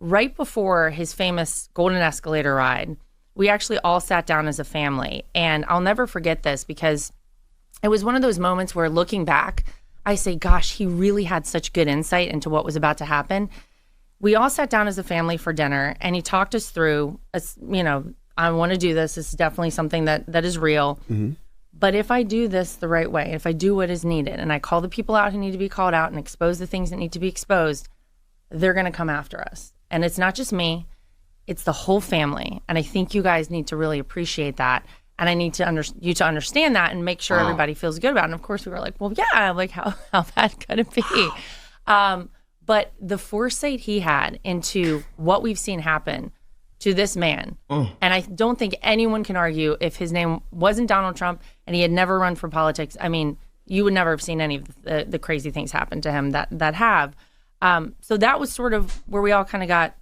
right before his famous golden escalator ride, we actually all sat down as a family. And I'll never forget this because it was one of those moments where looking back, I say, gosh, he really had such good insight into what was about to happen. We all sat down as a family for dinner and he talked us through, I want to do this. This is definitely something that is real. Mm-hmm. But if I do this the right way, if I do what is needed and I call the people out who need to be called out and expose the things that need to be exposed, they're going to come after us. And it's not just me, it's the whole family. And I think you guys need to really appreciate that. And I need you to understand that and make sure everybody feels good about it. And of course we were like, well, yeah, like how bad could it be? But the foresight he had into what we've seen happen to this man, and I don't think anyone can argue if his name wasn't Donald Trump and he had never run for politics. I mean, you would never have seen any of the crazy things happen to him that have. So that was sort of where we all kind of got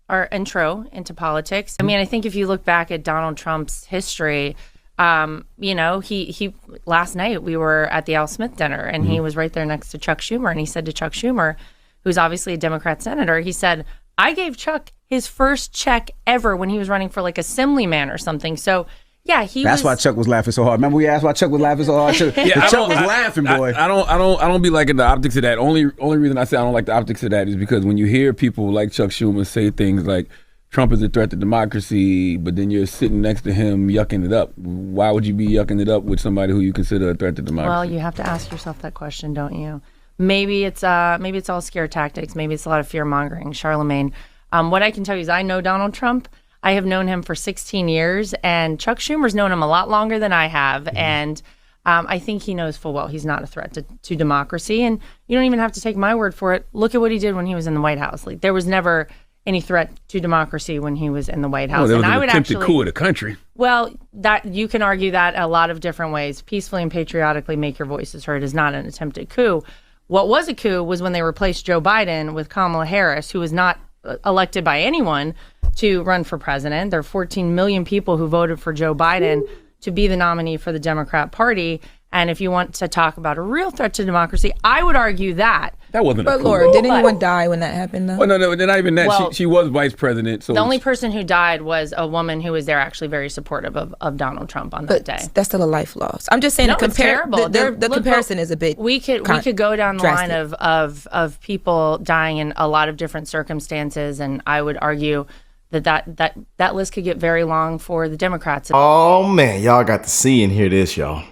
our intro into politics. I mean, I think if you look back at Donald Trump's history, he last night we were at the Al Smith dinner and he was right there next to Chuck Schumer, and he said to Chuck Schumer, who's obviously a Democrat senator, he said, I gave Chuck his first check ever when he was running for like assemblyman or something. So yeah, That's why Chuck was laughing so hard. Remember we asked why Chuck was laughing so hard? Chuck was laughing, boy. I don't be liking the optics of that. Only reason I say I don't like the optics of that is because when you hear people like Chuck Schumer say things like Trump is a threat to democracy, but then you're sitting next to him yucking it up. Why would you be yucking it up with somebody who you consider a threat to democracy? Well, you have to ask yourself that question, don't you? Maybe it's all scare tactics. Maybe it's a lot of fear mongering. Charlamagne. What I can tell you is I know Donald Trump. I have known him for 16 years, and Chuck Schumer's known him a lot longer than I have. Mm-hmm. And I think he knows full well he's not a threat to democracy. And you don't even have to take my word for it. Look at what he did when he was in the White House. Like, there was never any threat to democracy when he was in the White House. Well, there was an attempted coup of the country. Well, that you can argue that a lot of different ways. Peacefully and patriotically make your voices heard is not an attempted coup. What was a coup was when they replaced Joe Biden with Kamala Harris, who was not elected by anyone to run for president. There are 14 million people who voted for Joe Biden to be the nominee for the Democrat Party. And if you want to talk about a real threat to democracy, I would argue that. That wasn't a coup. But Laura, did anyone die when that happened, though? Well, no, not even that. Well, she was vice president. So the only person who died was a woman who was there actually very supportive of Donald Trump on that day. That's still a life loss. I'm just saying it's terrible. The comparison is a bit We could go down the line of people dying in a lot of different circumstances, and I would argue that list could get very long for the Democrats. Oh, man, y'all got to see and hear this, y'all.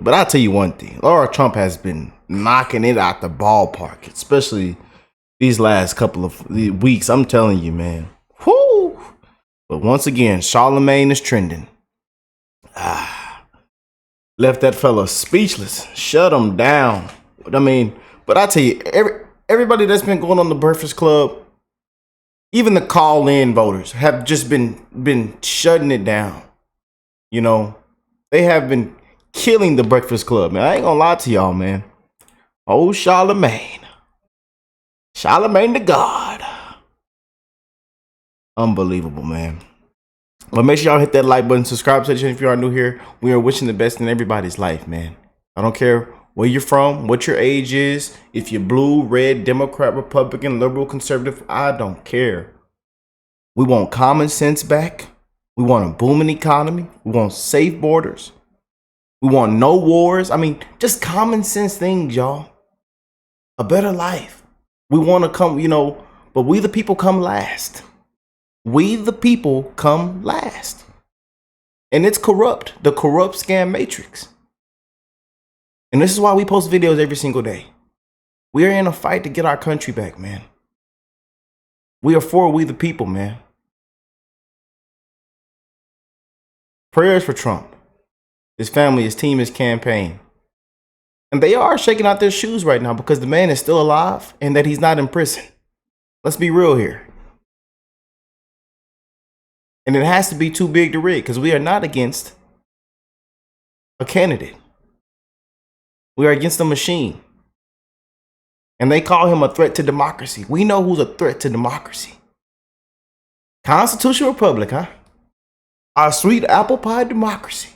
But I'll tell you one thing. Laura Trump has been knocking it out the ballpark, especially these last couple of weeks. I'm telling you, man. Whoo! But once again, Charlamagne is trending. Left that fella speechless. Shut him down. I mean, but I tell you, everybody that's been going on the Breakfast Club, even the call-in voters have just been shutting it down. You know, they have been killing the Breakfast Club, man. I ain't gonna lie to y'all, man. Oh, Charlamagne the God. Unbelievable, man. But make sure y'all hit that like button, subscribe section if you are new here. We are wishing the best in everybody's life, man. I don't care where you're from, what your age is, if you're blue, red, Democrat, Republican, liberal, conservative, I don't care. We want common sense back. We want a booming economy. We want safe borders. We want no wars. I mean, just common sense things, y'all. A better life. We want to come, but we the people come last. We the people come last. And it's corrupt. The corrupt scam matrix. And this is why we post videos every single day. We are in a fight to get our country back, man. We are for we the people, man. Prayers for Trump. His family, his team, his campaign. And they are shaking out their shoes right now because the man is still alive and that he's not in prison. Let's be real here. And it has to be too big to rig because we are not against a candidate. We are against a machine. And they call him a threat to democracy. We know who's a threat to democracy. Constitutional Republic, huh? Our sweet apple pie democracy.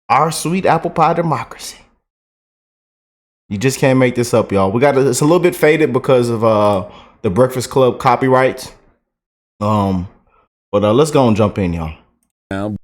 Our sweet apple pie democracy. You just can't make this up, y'all. It's a little bit faded because of the Breakfast Club copyrights. But let's go and jump in, y'all. Now,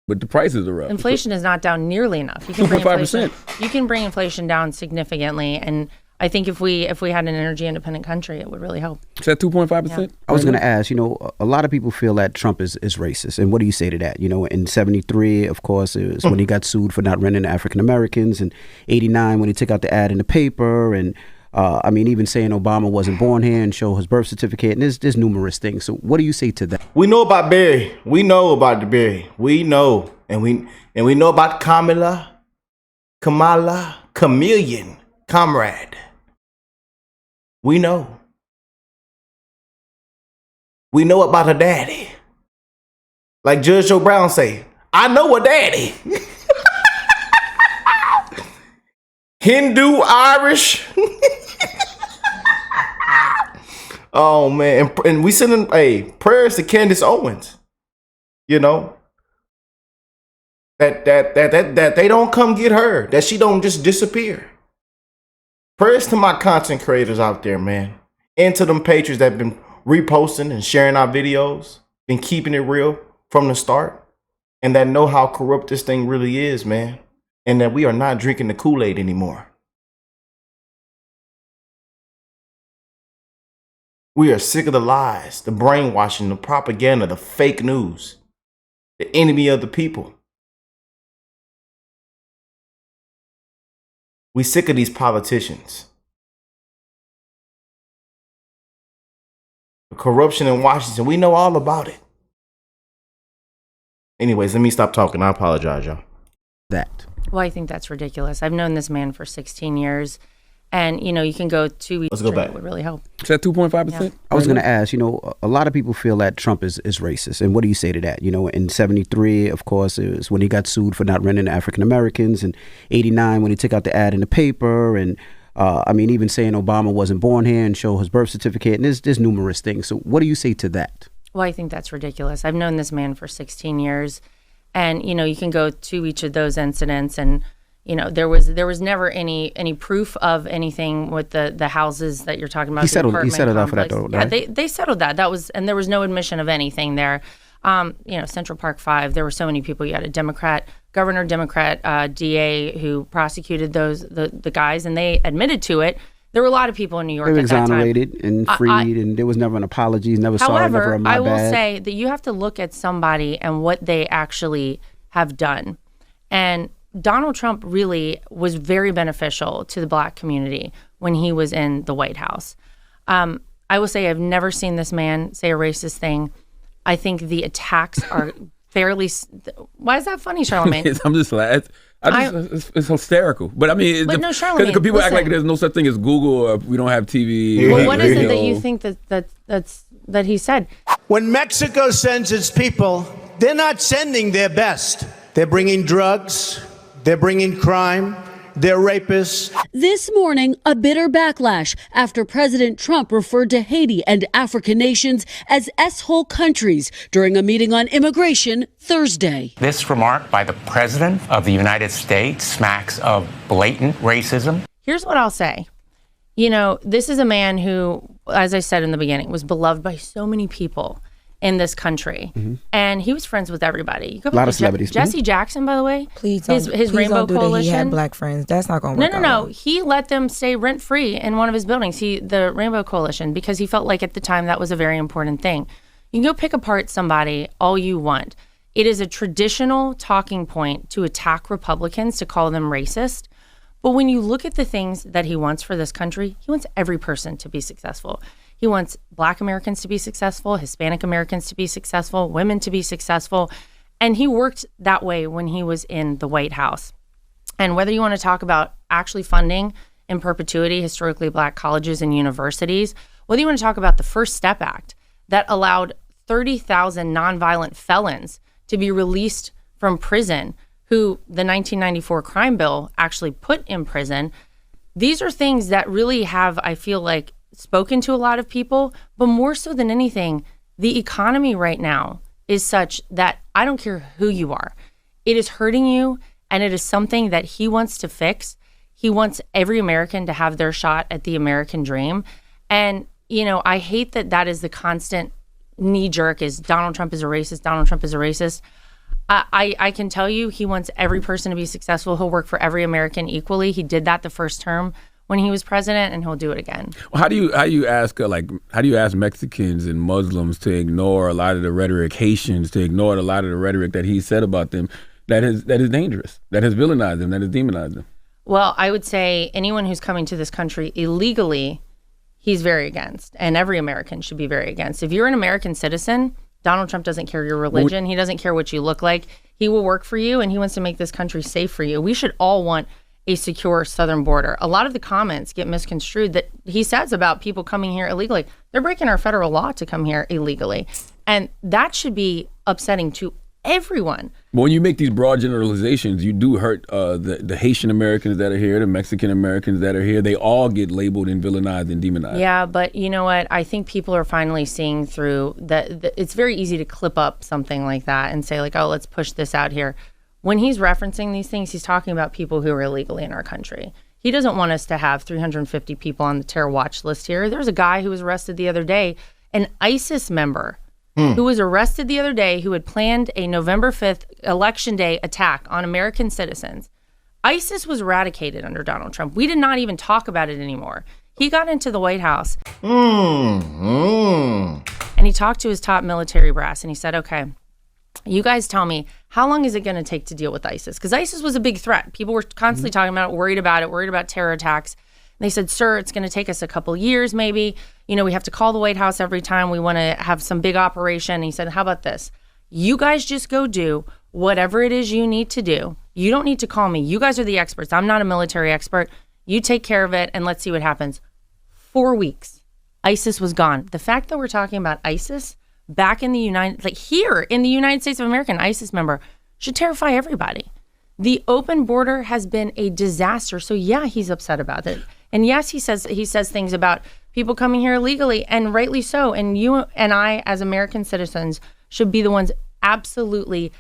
but the prices are up. Inflation is not down nearly enough. You can bring 2.5%. You can bring inflation down significantly, and I think if we had an energy independent country, it would really help. Is that 2.5%? Yeah. I was going to ask, a lot of people feel that Trump is racist. And what do you say to that? In 73, of course, it was when he got sued for not renting to African Americans. And 89, when he took out the ad in the paper. And even saying Obama wasn't born here and show his birth certificate. And there's numerous things. So what do you say to that? We know about Barry. We know about the Barry. We know. And we know about Kamala, Chameleon, Comrade. We know. We know about her daddy. Like Judge Joe Brown say, I know a daddy. Hindu, Irish. Oh man, and we sending prayers to Candace Owens. That they don't come get her. That she don't just disappear. Prayers to my content creators out there, man. And to them patrons that have been reposting and sharing our videos, been keeping it real from the start, and that know how corrupt this thing really is, man. And that we are not drinking the Kool-Aid anymore. We are sick of the lies, the brainwashing, the propaganda, the fake news, the enemy of the people. We sick of these politicians. The corruption in Washington, we know all about it. Anyways, let me stop talking. I apologize, y'all. Well, I think that's ridiculous. I've known this man for 16 years. And, you can go 2 weeks. Let's go back. It would really help. Is that 2.5%? Yeah. I was going to ask, a lot of people feel that Trump is racist. And what do you say to that? In 73, of course, it was when he got sued for not renting to African Americans. And 89, when he took out the ad in the paper. And, even saying Obama wasn't born here and show his birth certificate. And there's numerous things. So what do you say to that? Well, I think that's ridiculous. I've known this man for 16 years. And, you can go to each of those incidents and, there was never any proof of anything with the houses that you're talking about. He settled out for that, though, right? Yeah, they settled that. And there was no admission of anything there. Central Park 5, there were so many people. You had a Democrat, DA who prosecuted the guys, and they admitted to it. There were a lot of people in New York they were at that time. exonerated and freed, and there was never an apology, never sorry, never a my bad. However, I will say that you have to look at somebody and what they actually have done. And Donald Trump really was very beneficial to the Black community when he was in the White House. I will say I've never seen this man say a racist thing. I think the attacks are fairly... Why is that funny, Charlamagne? I'm just laughing. It's hysterical. But Charlamagne, because people act like there's no such thing as Google or we don't have TV. Well, what is it that you think that he said? When Mexico sends its people, they're not sending their best. They're bringing drugs. They're bringing crime. They're rapists. This morning, a bitter backlash after President Trump referred to Haiti and African nations as S-hole countries during a meeting on immigration Thursday. This remark by the President of the United States smacks of blatant racism. Here's what I'll say. This is a man who, as I said in the beginning, was beloved by so many people in this country, and he was friends with everybody. A lot of celebrities. Jesse Jackson, by the way, Please his Rainbow don't do Coalition. That. He had black friends. That's not going to work. No. He let them stay rent free in one of his buildings. The Rainbow Coalition, because he felt like at the time that was a very important thing. You can go pick apart somebody all you want. It is a traditional talking point to attack Republicans, to call them racist. But when you look at the things that he wants for this country, he wants every person to be successful. He wants Black Americans to be successful, Hispanic Americans to be successful, women to be successful. And he worked that way when he was in the White House. And whether you want to talk about actually funding in perpetuity historically Black colleges and universities, whether you want to talk about the First Step Act that allowed 30,000 nonviolent felons to be released from prison, who the 1994 crime bill actually put in prison, these are things that really have, I feel like, spoken to a lot of people. But more so than anything, the economy right now is such that I don't care who you are. It is hurting you, and it is something that he wants to fix. He wants every American to have their shot at the American dream. And, I hate that is the constant knee jerk is Donald Trump is a racist. Donald Trump is a racist. I can tell you he wants every person to be successful. He'll work for every American equally. He did that the first term when he was president, and he'll do it again. Well, how do you ask Mexicans and Muslims to ignore a lot of the rhetoric, Haitians to ignore a lot of the rhetoric that he said about them that is dangerous, that has villainized them, that has demonized them? Well, I would say anyone who's coming to this country illegally, he's very against, and every American should be very against. If you're an American citizen, Donald Trump doesn't care your religion. He doesn't care what you look like. He will work for you, and he wants to make this country safe for you. We should all want a secure southern border. A lot of the comments get misconstrued that he says about people coming here illegally. They're breaking our federal law to come here illegally. And that should be upsetting to everyone. But when you make these broad generalizations, you do hurt the Haitian Americans that are here, the Mexican Americans that are here. They all get labeled and villainized and demonized. Yeah, but you know what? I think people are finally seeing through that. It's very easy to clip up something like that and say like, oh, let's push this out here. When he's referencing these things, he's talking about people who are illegally in our country. He doesn't want us to have 350 people on the terror watch list here. There's a guy who was arrested the other day, an ISIS member who was arrested the other day, who had planned a November 5th election day attack on American citizens. ISIS was eradicated under Donald Trump. We did not even talk about it anymore. He got into the White House and he talked to his top military brass and he said, okay, you guys tell me, how long is it going to take to deal with ISIS? Because ISIS was a big threat. People were constantly talking about it, worried about terror attacks. And they said, sir, it's going to take us a couple years maybe. We have to call the White House every time we want to have some big operation. And he said, how about this? You guys just go do whatever it is you need to do. You don't need to call me. You guys are the experts. I'm not a military expert. You take care of it and let's see what happens. 4 weeks, ISIS was gone. The fact that we're talking about ISIS back in the here in the United States of America, an ISIS member should terrify everybody. The open border has been a disaster. So yeah, he's upset about it. And yes, he says things about people coming here illegally, and rightly so. And you and I, as American citizens, should be the ones absolutely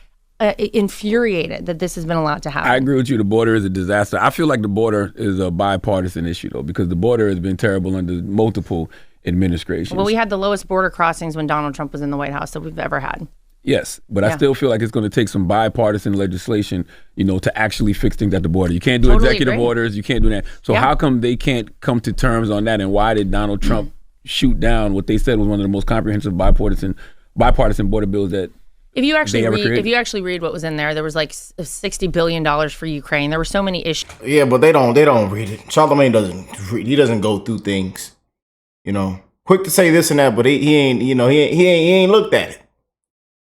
infuriated that this has been allowed to happen. I agree with you. The border is a disaster. I feel like the border is a bipartisan issue, though, because the border has been terrible under multiple administrations. Well, we had the lowest border crossings when Donald Trump was in the White House that we've ever had. Yes, but I still feel like it's going to take some bipartisan legislation, to actually fix things at the border. You can't do executive orders. You can't do that. So how come they can't come to terms on that? And why did Donald Trump shoot down what they said was one of the most comprehensive bipartisan border bills that if you actually read what was in there, there was like $60 billion for Ukraine. There were so many issues. Yeah, but they don't read it. Charlamagne doesn't read. He doesn't go through things. Quick to say this and that, but he ain't looked at it.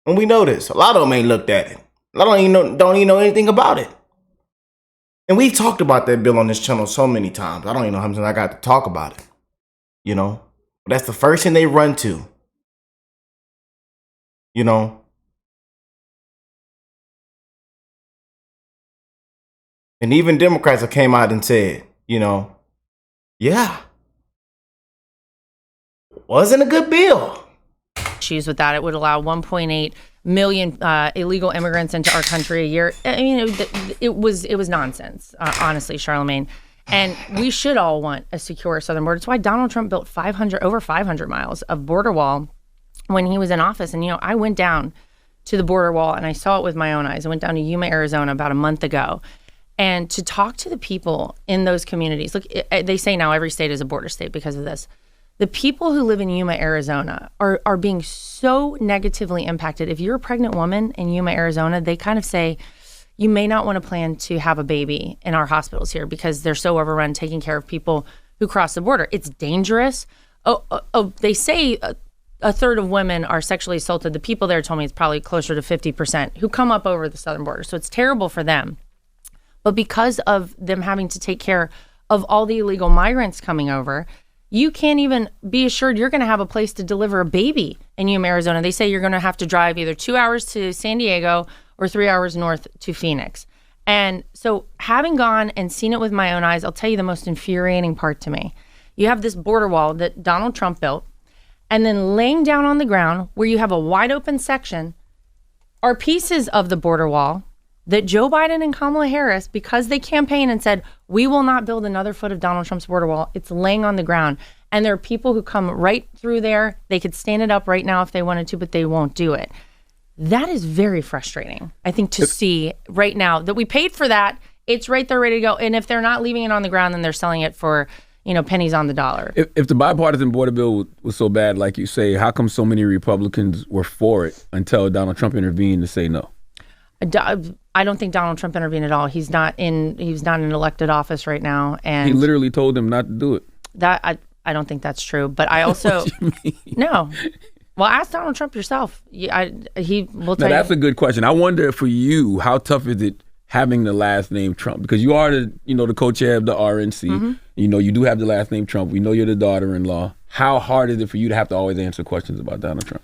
And we know this. A lot of them ain't looked at it. A lot of them don't even know anything about it. And we've talked about that bill on this channel so many times. I don't even know how many times I got to talk about it. But that's the first thing they run to. And even Democrats have came out and said, yeah, wasn't a good bill. Issues with that. It would allow 1.8 million illegal immigrants into our country a year. I mean, it was nonsense, honestly, Charlamagne. And we should all want a secure southern border. It's why Donald Trump built over 500 miles of border wall when he was in office. And, I went down to the border wall and I saw it with my own eyes. I went down to Yuma, Arizona about a month ago. And to talk to the people in those communities, look, they say now every state is a border state because of this. The people who live in Yuma, Arizona are being so negatively impacted. If you're a pregnant woman in Yuma, Arizona, they kind of say, you may not want to plan to have a baby in our hospitals here because they're so overrun taking care of people who cross the border. It's dangerous. They say a third of women are sexually assaulted. The people there told me it's probably closer to 50% who come up over the southern border. So it's terrible for them. But because of them having to take care of all the illegal migrants coming over, you can't even be assured you're going to have a place to deliver a baby in Yuma, Arizona. They say you're going to have to drive either 2 hours to San Diego or 3 hours north to Phoenix. And so having gone and seen it with my own eyes, I'll tell you the most infuriating part to me. You have this border wall that Donald Trump built, and then laying down on the ground where you have a wide open section are pieces of the border wall that Joe Biden and Kamala Harris, because they campaigned and said, we will not build another foot of Donald Trump's border wall, it's laying on the ground. And there are people who come right through there. They could stand it up right now if they wanted to, but they won't do it. That is very frustrating, I think, to see right now that we paid for that. It's right there ready to go. And if they're not leaving it on the ground, then they're selling it for, pennies on the dollar. If the bipartisan border bill was so bad, like you say, how come so many Republicans were for it until Donald Trump intervened to say no? I don't think Donald Trump intervened at all. He's not in elected office right now. And he literally told them not to do it. That I don't think that's true. But I also What do you mean? No. Well, ask Donald Trump yourself. He will tell you. That's a good question. I wonder for you, how tough is it having the last name Trump? Because you are the co-chair of the RNC. Mm-hmm. You do have the last name Trump. We know you're the daughter-in-law. How hard is it for you to have to always answer questions about Donald Trump?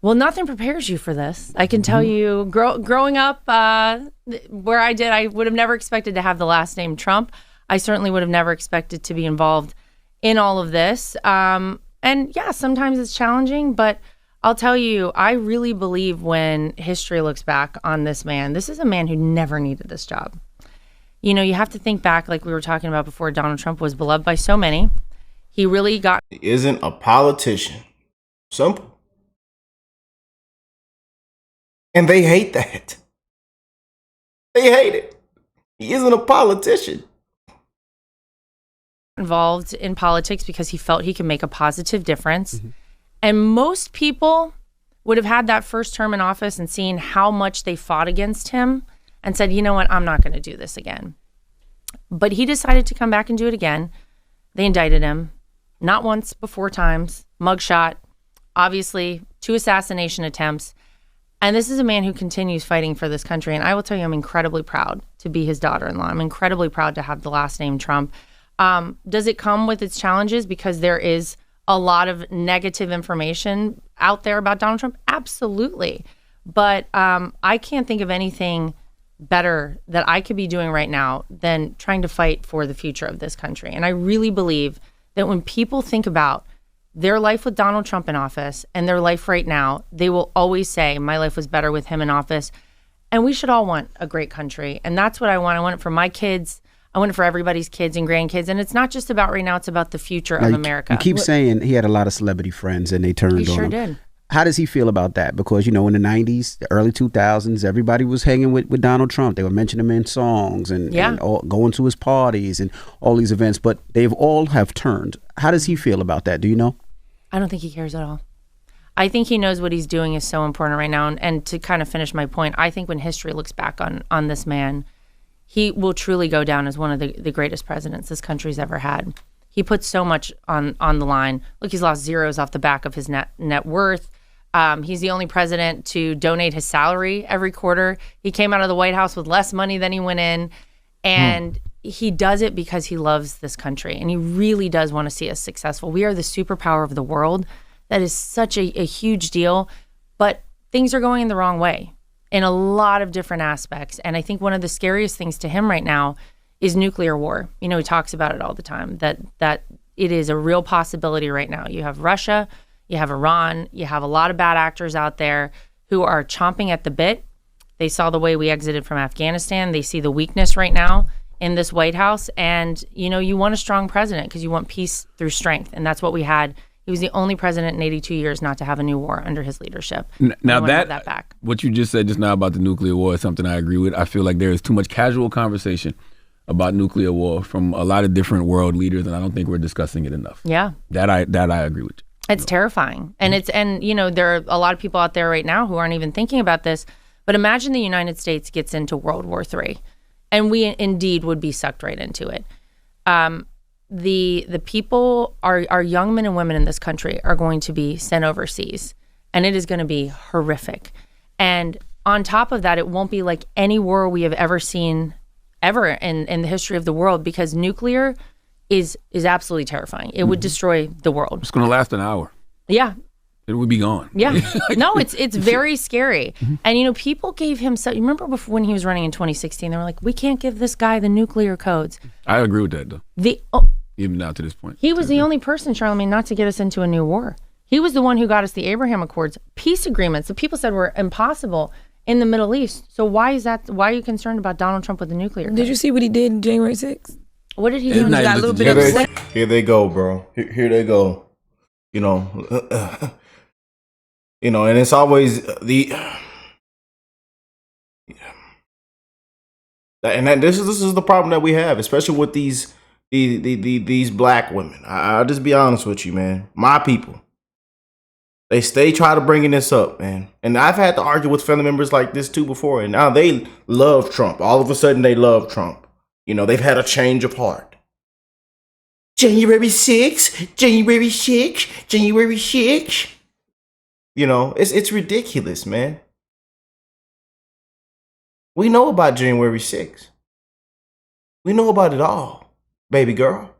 Well, nothing prepares you for this. I can tell you, growing up where I did, I would have never expected to have the last name Trump. I certainly would have never expected to be involved in all of this. And yeah, sometimes it's challenging, but I'll tell you, I really believe when history looks back on this man, this is a man who never needed this job. You have to think back, like we were talking about before, Donald Trump was beloved by so many. He really got... He isn't a politician. Simple. And they hate that. They hate it. He isn't a politician. Involved in politics because he felt he could make a positive difference. Mm-hmm. And most people would have had that first term in office and seen how much they fought against him and said, you know what, I'm not going to do this again. But he decided to come back and do it again. They indicted him, not once, but 4 times, mugshot, obviously 2 assassination attempts. And this is a man who continues fighting for this country. And I will tell you, I'm incredibly proud to be his daughter-in-law. I'm incredibly proud to have the last name Trump. Does it come with its challenges because there is a lot of negative information out there about Donald Trump? Absolutely. But I can't think of anything better that I could be doing right now than trying to fight for the future of this country. And I really believe that when people think about their life with Donald Trump in office and their life right now, they will always say, my life was better with him in office. And we should all want a great country. And that's what I want. I want it for my kids. I want it for everybody's kids and grandkids. And it's not just about right now, it's about the future of America. You keep saying he had a lot of celebrity friends and they turned on him. He sure did. How does he feel about that? Because, in the 90s, the early 2000s, everybody was hanging with Donald Trump. They were mentioning him in songs and going to his parties and all these events. But they've all have turned. How does he feel about that? Do you know? I don't think he cares at all. I think he knows what he's doing is so important right now. And to kind of finish my point, I think when history looks back on this man, he will truly go down as one of the greatest presidents this country's ever had. He puts so much on the line. Look, he's lost zeros off the back of his net worth. He's the only president to donate his salary every quarter. He came out of the White House with less money than he went in. And he does it because he loves this country. And he really does want to see us successful. We are the superpower of the world. That is such a huge deal. But things are going in the wrong way in a lot of different aspects. And I think one of the scariest things to him right now is nuclear war. He talks about it all the time, that it is a real possibility right now. You have Russia, you have Iran, you have a lot of bad actors out there who are chomping at the bit. They saw the way we exited from Afghanistan. They see the weakness right now in this White House. And, you want a strong president because you want peace through strength. And that's what we had. He was the only president in 82 years not to have a new war under his leadership. Now that back. What you just said just now about the nuclear war is something I agree with. I feel like there is too much casual conversation about nuclear war from a lot of different world leaders, and I don't think we're discussing it enough. Yeah. That I agree with you. It's terrifying. And there are a lot of people out there right now who aren't even thinking about this. But imagine the United States gets into World War III, and we indeed would be sucked right into it. The people, our young men and women in this country are going to be sent overseas, and it is going to be horrific. And on top of that, it won't be like any war we have ever seen ever in the history of the world, because nuclear is absolutely terrifying. It would destroy the world. It's going to last an hour. Yeah. It would be gone. Yeah. No, it's very scary. And, people gave him you remember before when he was running in 2016, they were like, we can't give this guy the nuclear codes. I agree with that, though. Even now to this point. He was the only person, Charlamagne, not to get us into a new war. He was the one who got us the Abraham Accords, peace agreements that people said were impossible in the Middle East. So why are you concerned about Donald Trump with the nuclear codes? Did you see what he did January 6th? What did he It's do? not got a even little the bit judge. upset. Here they go, bro. Here they go. You know, and it's always this is the problem that we have, especially with these black women. I'll just be honest with you, man. My people, they stay try to bringing this up, man. And I've had to argue with family members like this too before, and now they love Trump. All of a sudden, they love Trump. They've had a change of heart. January 6th, January 6th, January 6th. It's ridiculous, man. We know about January 6th. We know about it all, baby girl.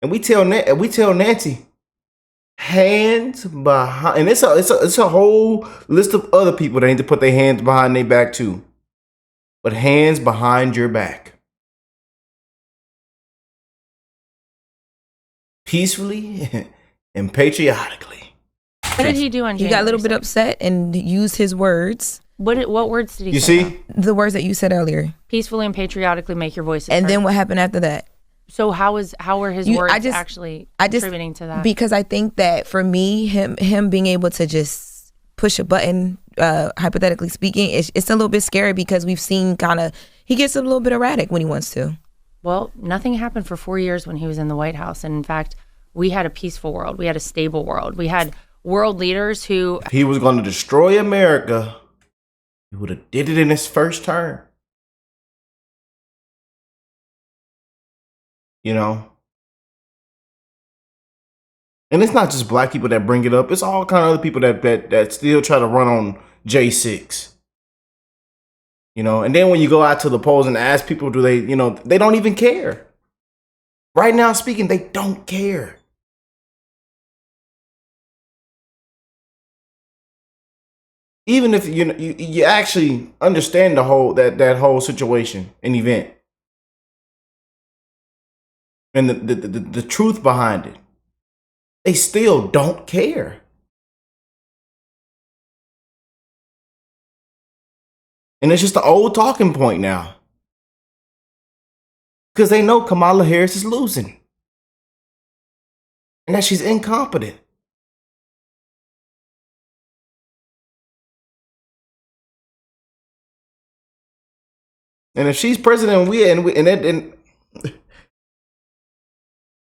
And we tell Nancy, hands behind, and it's a whole list of other people that need to put their hands behind their back too. But hands behind your back. Peacefully and patriotically. What did he do on January? He got a little bit 6th? upset and used his words. What words did he You say? see? The words that you said earlier. Peacefully and patriotically make your voices And heard. then what happened after that? So how were his words actually contributing to that? Because I think that for me, him being able to just push a button, hypothetically speaking, it's a little bit scary because we've seen he gets a little bit erratic when he wants to. Well, nothing happened for 4 years when he was in the White House. And in fact, we had a peaceful world. We had a stable world. We had world leaders who... If he was going to destroy America, he would have did it in his first term. And it's not just black people that bring it up. It's all kind of other people that still try to run on J6. And then when you go out to the polls and ask people, do they, they don't even care. Right now speaking, they don't care. Even if you actually understand the whole that whole situation and event and the truth behind it, they still don't care. And it's just the old talking point now. Because they know Kamala Harris is losing. And that she's incompetent. And if she's president,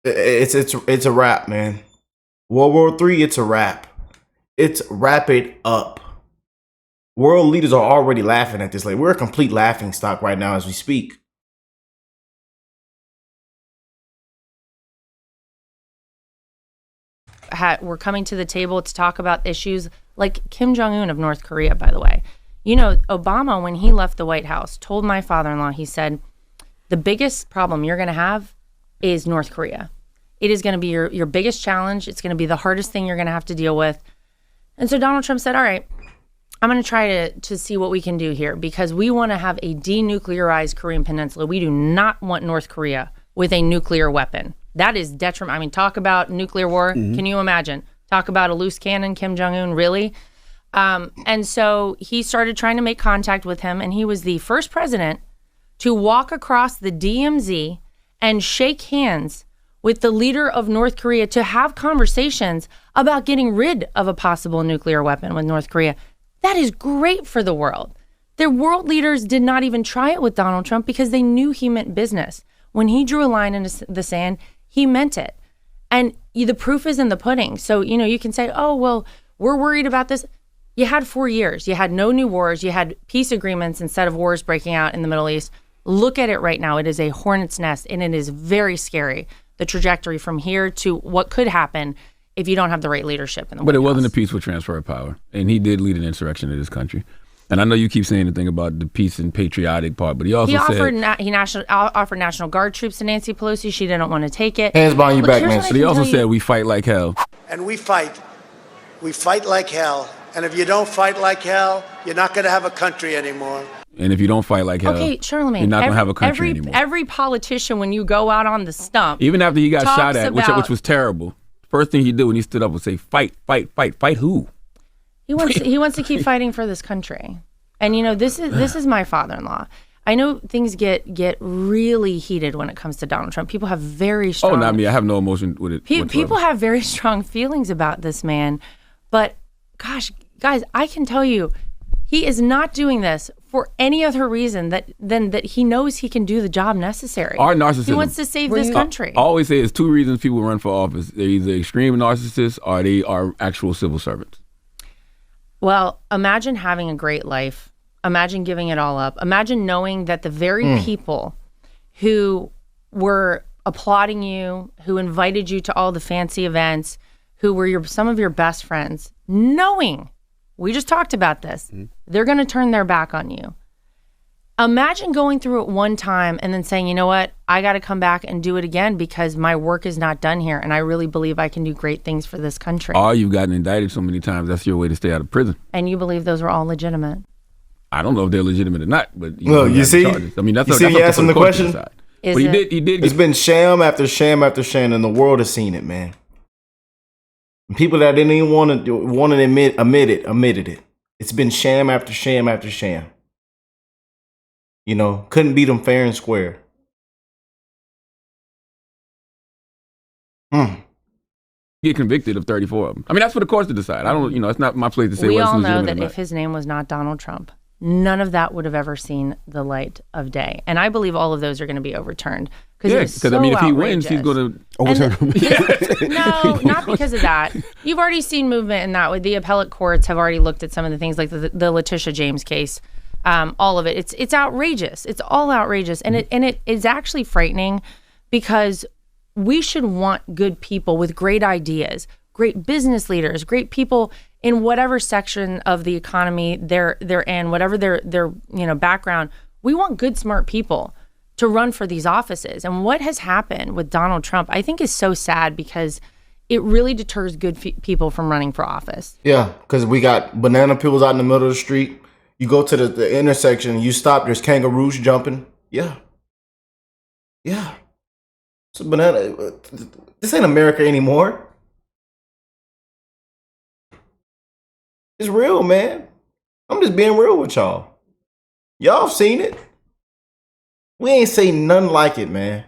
it's a wrap, man. World War III, it's a wrap. It's wrap it up. World leaders are already laughing at this. Like, we're a complete laughing stock right now as we speak. We're coming to the table to talk about issues like Kim Jong-un of North Korea, by the way. Obama, when he left the White House, told my father-in-law, he said, the biggest problem you're going to have is North Korea. It is going to be your biggest challenge. It's going to be the hardest thing you're going to have to deal with. And so Donald Trump said, all right, I'm going to try to see what we can do here because we want to have a denuclearized Korean Peninsula. We do not want North Korea with a nuclear weapon. That is detrimental. I mean, talk about nuclear war. Mm-hmm. Can you imagine? Talk about a loose cannon, Kim Jong-un, really? And so he started trying to make contact with him, and he was the first president to walk across the DMZ and shake hands with the leader of North Korea to have conversations about getting rid of a possible nuclear weapon with North Korea. That is great for the world. Their world leaders did not even try it with Donald Trump because they knew he meant business. When he drew a line in the sand, he meant it. And the proof is in the pudding. So, you can say, oh, well, we're worried about this. You had 4 years. You had no new wars. You had peace agreements instead of wars breaking out in the Middle East. Look at it right now. It is a hornet's nest, and it is very scary, the trajectory from here to what could happen if you don't have the right leadership in the White But it House. wasn't a peaceful transfer of power, and he did lead an insurrection in this country. And I know you keep saying the thing about the peace and patriotic part, but he also offered said... offered National Guard troops to Nancy Pelosi. She didn't want to take it. Hands behind your back, man. But he also said we fight like hell. And we fight. We fight like hell. And if you don't fight like hell, you're not going to have a country anymore. And if you don't fight like hell, Charlamagne, you're not going to have a country anymore. Every politician, when you go out on the stump, even after he got shot at, which was terrible, first thing he did when he stood up was say, fight, fight, fight. Fight who? He wants to keep fighting for this country. And this is my father-in-law. I know things get really heated when it comes to Donald Trump. People have very strong... Oh, not me. I have no emotion with it. People have very strong feelings about this man. But gosh, guys, I can tell you, he is not doing this for any other reason than that he knows he can do the job necessary. Our narcissism. He wants to save this country. I always say there's two reasons people run for office. They're either extreme narcissists or they are actual civil servants. Well, imagine having a great life. Imagine giving it all up. Imagine knowing that the very people who were applauding you, who invited you to all the fancy events, who were some of your best friends, knowing, we just talked about this, they're going to turn their back on you. Imagine going through it one time and then saying, you know what, I got to come back and do it again because my work is not done here and I really believe I can do great things for this country. Or you've gotten indicted so many times, that's your way to stay out of prison. And you believe those were all legitimate. I don't know if they're legitimate or not, but you see, charges. I mean, that's you asked him the question. Is but he did. It's been sham after sham after sham, and the world has seen it, man. And people that didn't even want to admitted it. It's been sham after sham after sham. You know, couldn't beat them fair and square. Get convicted of 34 of them. I mean, that's for the courts to decide. I don't, it's not my place to say. We what's all know legitimate that or if not. his name was not Donald Trump, none of that would have ever seen the light of day. And I believe all of those are going to be overturned. Because so I mean, if he outrageous. wins, he's going to Overturn him. No, not because of that. You've already seen movement in that way. The appellate courts have already looked at some of the things like the Letitia James case. All of it. It's outrageous. It's all outrageous. And it is actually frightening because we should want good people with great ideas, great business leaders, great people in whatever section of the economy they're in, whatever their background. We want good, smart people to run for these offices. And what has happened with Donald Trump, I think, is so sad because it really deters good people from running for office. Yeah, because we got banana peels out in the middle of the street. You go to the intersection, you stop, there's kangaroos jumping. Yeah. So banana, this ain't America anymore. It's real, man. I'm just being real with y'all. Y'all seen it. We ain't seen nothing like it, man.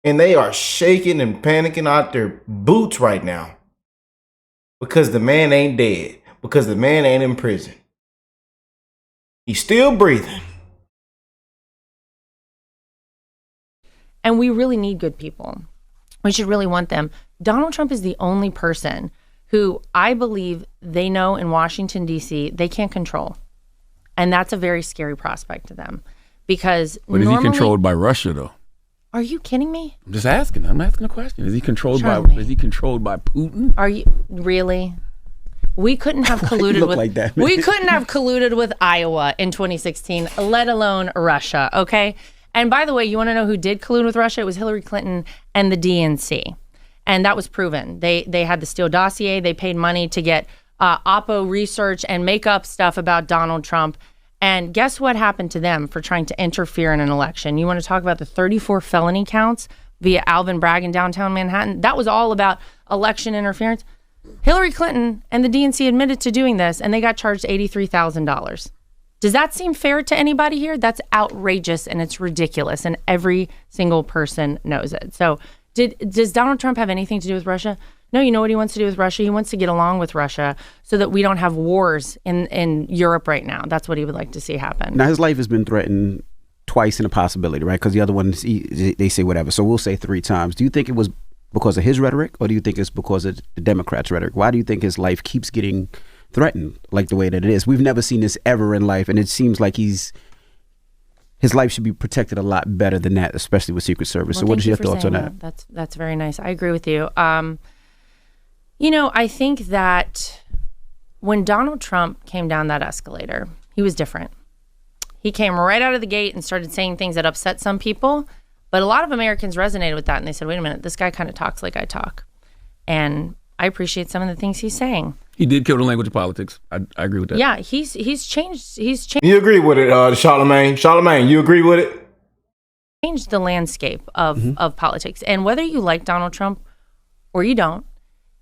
And they are shaking and panicking out their boots right now. Because the man ain't dead. Because the man ain't in prison. He's still breathing. And we really need good people. We should really want them. Donald Trump is the only person who I believe they know in Washington, D.C., they can't control. And that's a very scary prospect to them. Because But is he controlled by Russia, though? Are you kidding me? I'm just asking. I'm asking a question. Is he controlled Charlamagne. Is he controlled by Putin? Are you really? We couldn't have colluded with like that, man. We couldn't have colluded with Iowa in 2016, let alone Russia, okay? And by the way, you want to know who did collude with Russia? It was Hillary Clinton and the DNC. And that was proven. They had the Steele dossier. They paid money to get Oppo research and make up stuff about Donald Trump. And guess what happened to them for trying to interfere in an election? You want to talk about the 34 felony counts via Alvin Bragg in downtown Manhattan? That was all about election interference. Hillary Clinton and the DNC admitted to doing this, and they got charged $83,000. Does that seem fair to anybody here? That's outrageous, and it's ridiculous, and every single person knows it. So does Donald Trump have anything to do with Russia? No, you know what he wants to do with Russia? He wants to get along with Russia so that we don't have wars in Europe right now. That's what he would like to see happen. Now, his life has been threatened twice in a possibility, right? Because the other ones, they say whatever. So we'll say 3 times. Do you think it was because of his rhetoric, or do you think it's because of the Democrats' rhetoric? Why do you think his life keeps getting threatened like the way that it is? We've never seen this ever in life, and it seems like his life should be protected a lot better than that, especially with Secret Service. Well, so what is your thoughts on that? That's very nice. I agree with you. I think that when Donald Trump came down that escalator, he was different. He came right out of the gate and started saying things that upset some people, but a lot of Americans resonated with that, and they said, wait a minute, this guy kind of talks like I talk. And I appreciate some of the things he's saying. He did kill the language of politics. I agree with that. Yeah, he's changed. He's changed. You agree with it, Charlamagne? Charlamagne, you agree with it? Changed the landscape of politics. And whether you like Donald Trump or you don't,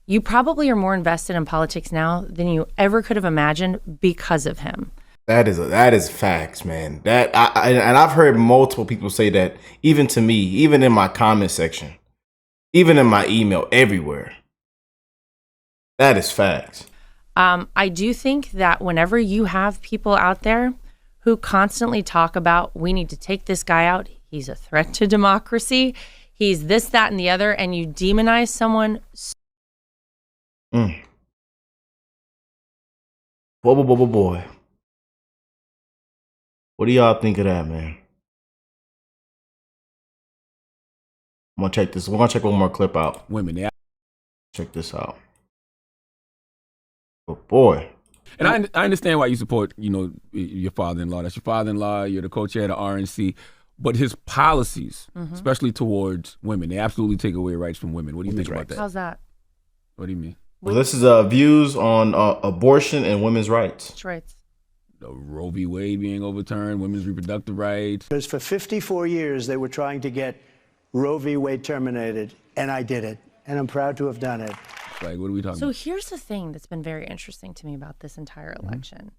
you probably are more invested in politics now than you ever could have imagined because of him. That is facts, man. And I've heard multiple people say that, even to me, even in my comment section, even in my email, everywhere. That is facts. I do think that whenever you have people out there who constantly talk about, we need to take this guy out, he's a threat to democracy, he's this, that, and the other, and you demonize someone. Boy. What do y'all think of that, man? I'm gonna check this. We're gonna check one more clip out. Women, they Check this out. But boy. And I understand why you support, your father-in-law. That's your father-in-law. You're the co-chair of the RNC. But his policies, especially towards women, they absolutely take away rights from women. What do you think about that? How's that? What do you mean? Well, this is views on abortion and women's rights. That's right. The Roe v. Wade being overturned, women's reproductive rights. Because for 54 years, they were trying to get Roe v. Wade terminated, and I did it. And I'm proud to have done it. Like, what are we talking So about? here's the thing that's been very interesting to me about this entire election.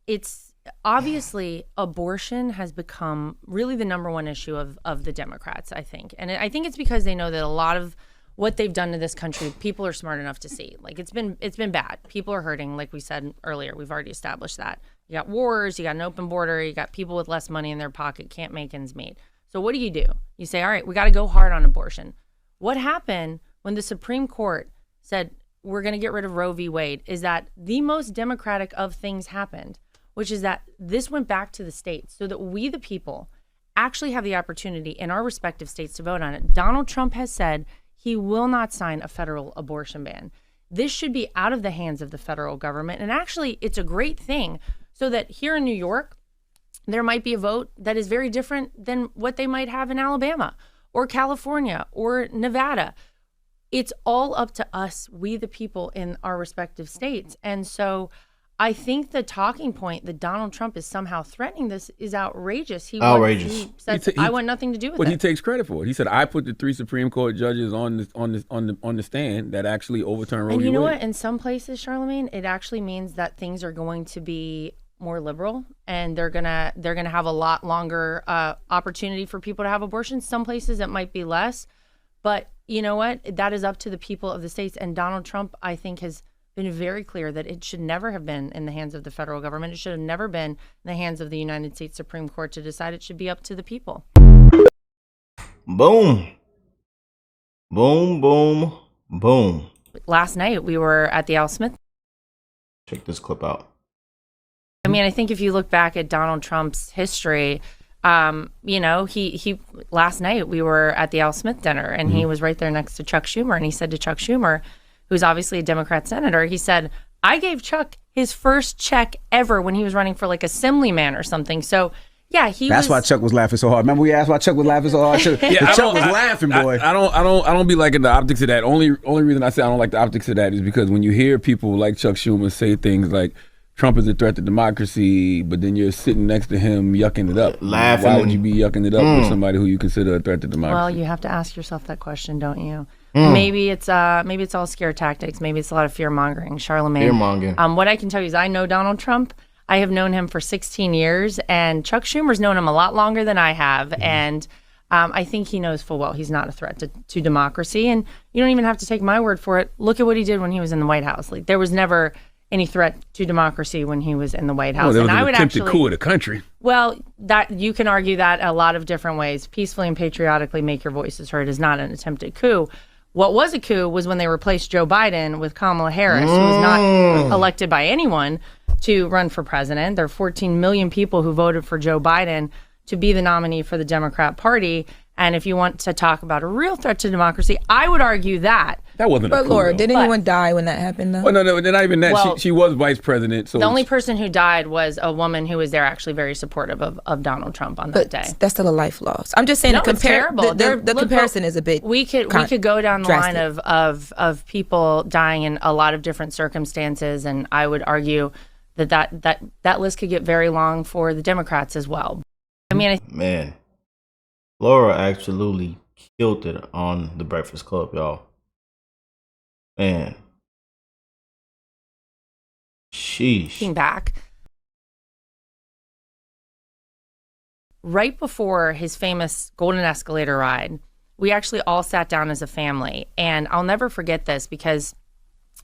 It's obviously abortion has become really the number one issue of the Democrats, I think. And I think it's because they know that a lot of what they've done to this country, people are smart enough to see. Like, it's been bad. People are hurting, like we said earlier. We've already established that. You got wars, you got an open border, you got people with less money in their pocket, can't make ends meet. So what do? You say, all right, we got to go hard on abortion. What happened when the Supreme Court said we're going to get rid of Roe v. Wade is that the most democratic of things happened, which is that this went back to the states so that we, the people, actually have the opportunity in our respective states to vote on it. Donald Trump has said he will not sign a federal abortion ban. This should be out of the hands of the federal government. And actually, it's a great thing so that here in New York, there might be a vote that is very different than what they might have in Alabama or California or Nevada. It's all up to us, we the people in our respective states. And so I think the talking point that Donald Trump is somehow threatening this is outrageous. He said, I want nothing to do with it. But he takes credit for it. He said, I put the 3 Supreme Court judges on the stand that actually overturned Roe v. Wade. And you know what? In some places, Charlamagne, it actually means that things are going to be more liberal, and they're gonna have a lot longer opportunity for people to have abortions. Some places it might be less, but you know what? That is up to the people of the states. And Donald Trump, I think, has been very clear that it should never have been in the hands of the federal government. It should have never been in the hands of the United States Supreme Court to decide. It should be up to the people. Boom. Boom, boom, boom. Last night we were at the Al Smith. Check this clip out. I mean, I think if you look back at Donald Trump's history, he last night we were at the Al Smith dinner, and he was right there next to Chuck Schumer, and he said to Chuck Schumer, who's obviously a Democrat senator, he said, I gave Chuck his first check ever when he was running for like assemblyman or something. So yeah, That's why Chuck was laughing so hard. Remember we asked why Chuck was laughing so hard? Chuck was laughing, boy. I don't be liking the optics of that. Only reason I say I don't like the optics of that is because when you hear people like Chuck Schumer say things like Trump is a threat to democracy, but then you're sitting next to him yucking it up. Laughing. Why would you be yucking it up with somebody who you consider a threat to democracy? Well, you have to ask yourself that question, don't you? Maybe it's all scare tactics. Maybe it's a lot of fear mongering. Charlamagne. Fear mongering. What I can tell you is I know Donald Trump. I have known him for 16 years, and Chuck Schumer's known him a lot longer than I have. And I think he knows full well he's not a threat to democracy. And you don't even have to take my word for it. Look at what he did when he was in the White House. Like, there was never any threat to democracy when he was in the White House. Well, there was and an I would attempted actually coup of the country. Well, that you can argue that a lot of different ways. Peacefully and patriotically make your voices heard is not an attempted coup. What was a coup was when they replaced Joe Biden with Kamala Harris, who was not elected by anyone to run for president. There are 14 million people who voted for Joe Biden to be the nominee for the Democrat Party. And if you want to talk about a real threat to democracy, I would argue that. That wasn't a coup. But Laura, though. did anyone die when that happened, though? Well, no, not even that. Well, she was vice president. So the only person who died was a woman who was there actually very supportive of Donald Trump on that day. That's still a life loss. I'm just saying It's terrible. The comparison is a bit We could go down the drastic. line of people dying in a lot of different circumstances, and I would argue that list could get very long for the Democrats as well. I mean, Man, Laura absolutely killed it on The Breakfast Club, y'all. Man. Sheesh. looking back, right before his famous golden escalator ride, we actually all sat down as a family. And I'll never forget this because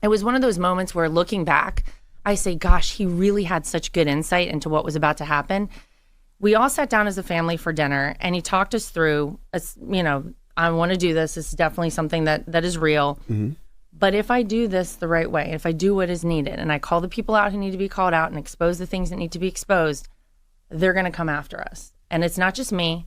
it was one of those moments where looking back, I say, gosh, he really had such good insight into what was about to happen. We all sat down as a family for dinner and he talked us through, I want to do this. This is definitely something that is real. Mm-hmm. But if I do this the right way, if I do what is needed and I call the people out who need to be called out and expose the things that need to be exposed, they're going to come after us. And it's not just me,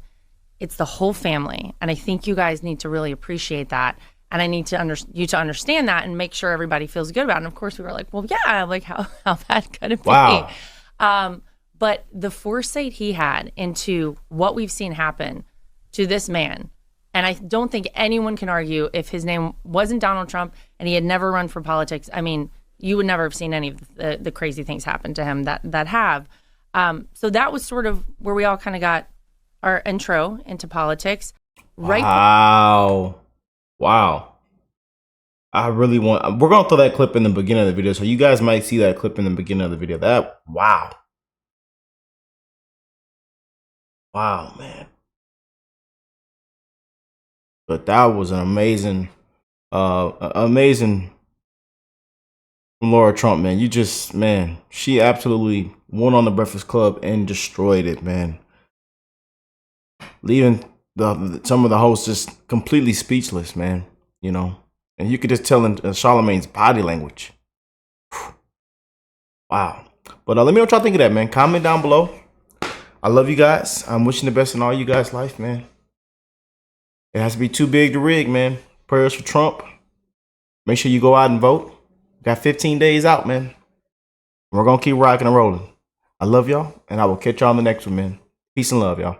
it's the whole family. And I think you guys need to really appreciate that. And I need you to understand that and make sure everybody feels good about it. And of course we were like, well, yeah, like how bad could it be? Wow. But the foresight he had into what we've seen happen to this man, and I don't think anyone can argue if his name wasn't Donald Trump and he had never run for politics. I mean, you would never have seen any of the crazy things happen to him that have. So that was sort of where we all kind of got our intro into politics. Right. Wow. I really want, we're going to throw that clip in the beginning of the video. So you guys might see that clip in the beginning of the video. Wow, man. But that was an amazing from Laura Trump, man. She absolutely won on the Breakfast Club and destroyed it, man. Leaving some of the hosts just completely speechless, man. And you could just tell in Charlamagne's body language. Wow. But let me know what y'all think of that, man. Comment down below. I love you guys. I'm wishing the best in all you guys' life, man. It has to be too big to rig, man. Prayers for Trump. Make sure you go out and vote. Got 15 days out, man. We're going to keep rocking and rolling. I love y'all, and I will catch y'all on the next one, man. Peace and love, y'all.